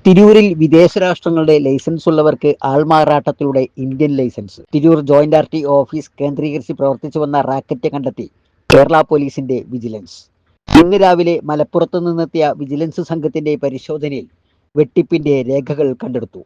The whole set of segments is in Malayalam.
തിരൂരിൽ വിദേശ രാഷ്ട്രങ്ങളുടെ ലൈസൻസ് ഉള്ളവർക്ക് ആൾമാറാട്ടത്തിലൂടെ Indian licence. Tirur joint R T office കേന്ദ്രീകരിച്ച് പ്രവർത്തിച്ചു വന്ന റാക്കറ്റ് കണ്ടെത്തി കേരള പോലീസിന്റെ വിജിലൻസ്. ഇന്ന് രാവിലെ മലപ്പുറത്തു നിന്നെത്തിയ വിജിലൻസ് സംഘത്തിന്റെ പരിശോധനയിൽ വെട്ടിപ്പിന്റെ രേഖകൾ കണ്ടെടുത്തു.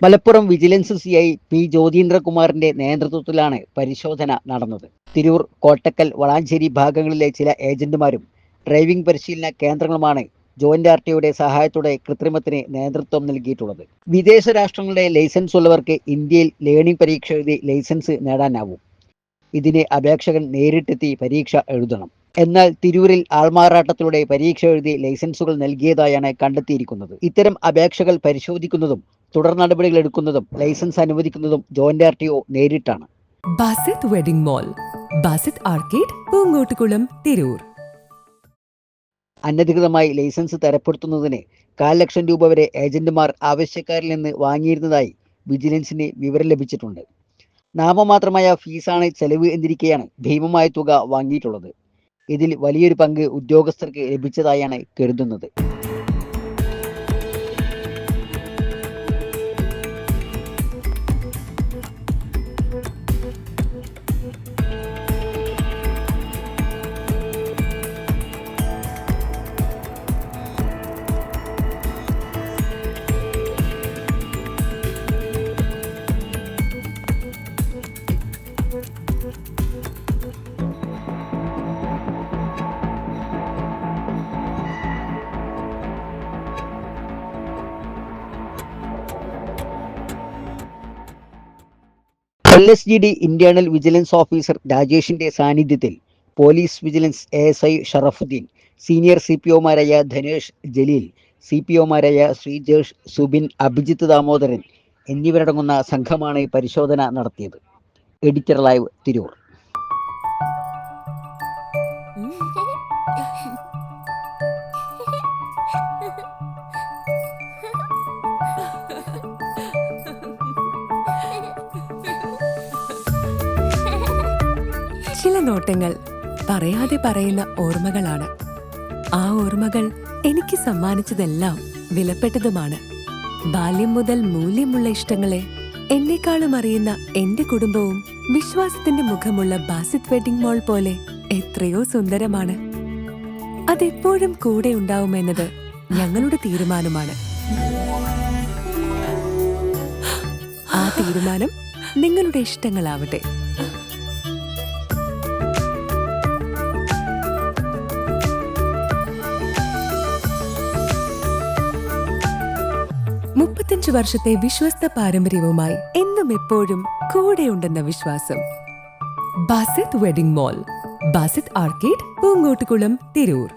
മലപ്പുറം വിജിലൻസ് CI പി ജ്യോതീന്ദ്രകുമാറിന്റെ നേതൃത്വത്തിലാണ് പരിശോധന നടന്നത്. തിരൂർ, കോട്ടക്കൽ, വളാഞ്ചേരി ഭാഗങ്ങളിലെ ചില ഏജന്റുമാരും ഡ്രൈവിംഗ് പരിശീലന കേന്ദ്രങ്ങളുമാണ് ജോയിന്റ് ആർ ടിയുടെ സഹായത്തോടെ കൃത്രിമത്തിന് നേതൃത്വം നൽകിയിട്ടുള്ളത്. വിദേശ രാഷ്ട്രങ്ങളുടെ ലൈസൻസ് ഉള്ളവർക്ക് ഇന്ത്യയിൽ ലേണിംഗ് പരീക്ഷ എഴുതി ലൈസൻസ് നേടാനാവും. ഇതിന് അപേക്ഷകൻ നേരിട്ടെത്തി പരീക്ഷ എഴുതണം. എന്നാൽ തിരൂരിൽ ആൾമാറാട്ടത്തിലൂടെ പരീക്ഷ എഴുതി ലൈസൻസുകൾ നൽകിയതായാണ് കണ്ടെത്തിയിരിക്കുന്നത്. ഇത്തരം അപേക്ഷകൾ പരിശോധിക്കുന്നതും തുടർ നടപടികൾ എടുക്കുന്നതും ലൈസൻസ് അനുവദിക്കുന്നതും ജോയിന്റ് ആർ ടി ഒ നേരിട്ടാണ്. Basith wedding mall, Basith arcade, Poongottukulam, Tirur. അനധികൃതമായി ലൈസൻസ് തരപ്പെടുത്തുന്നതിന് 1,00,000 ലക്ഷം രൂപ വരെ ഏജന്റുമാർ ആവശ്യക്കാരിൽ നിന്ന് വാങ്ങിയിരുന്നതായി വിജിലൻസിന് വിവരം ലഭിച്ചിട്ടുണ്ട്. നാമമാത്രമായ ഫീസാണ് ചെലവ് എന്നിരിക്കെയാണ് ഭീമമായ തുക വാങ്ങിയിട്ടുള്ളത്. ഇതിൽ വലിയൊരു പങ്ക് ഉദ്യോഗസ്ഥർക്ക് ലഭിച്ചതായാണ് കരുതുന്നത്. LSGD ഇന്റേണൽ വിജിലൻസ് ഓഫീസർ രാജേഷിന്റെ സാന്നിധ്യത്തിൽ police vigilance ASI Sharafuddin, senior CPOമാരായ ധനേഷ്, ജലീൽ, CPOമാരായ ശ്രീജേഷ്, സുബിൻ, അഭിജിത്ത് ദാമോദരൻ എന്നിവരടങ്ങുന്ന സംഘമാണ് പരിശോധന നടത്തിയത്. Editor live, Tirur. ചില നോട്ടങ്ങൾ പറയാതെ പറയുന്ന ഓർമ്മകളാണ്. ആ ഓർമ്മകൾ എനിക്ക് സമ്മാനിച്ചതെല്ലാം വിലപ്പെട്ടതുമാണ്. ബാല്യം മുതൽ മൂല്യമുള്ള ഇഷ്ടങ്ങളെ എന്നെക്കാളും അറിയുന്ന എന്റെ കുടുംബവും വിശ്വാസത്തിന്റെ മുഖമുള്ള ബാസിത് വെഡിംഗ് മോൾ പോലെ എത്രയോ സുന്ദരമാണ്. അതെപ്പോഴും കൂടെ ഉണ്ടാവുമെന്നത് ഞങ്ങളുടെ തീരുമാനമാണ്. ആ തീരുമാനം നിങ്ങളുടെ ഇഷ്ടങ്ങളാവട്ടെ. വർഷത്തെ വിശ്വസ്ത പാരമ്പര്യവുമായി എന്നും എപ്പോഴും കൂടെയുണ്ടെന്ന വിശ്വാസം. Basith wedding mall, Basith arcade, Poongottukulam, Tirur.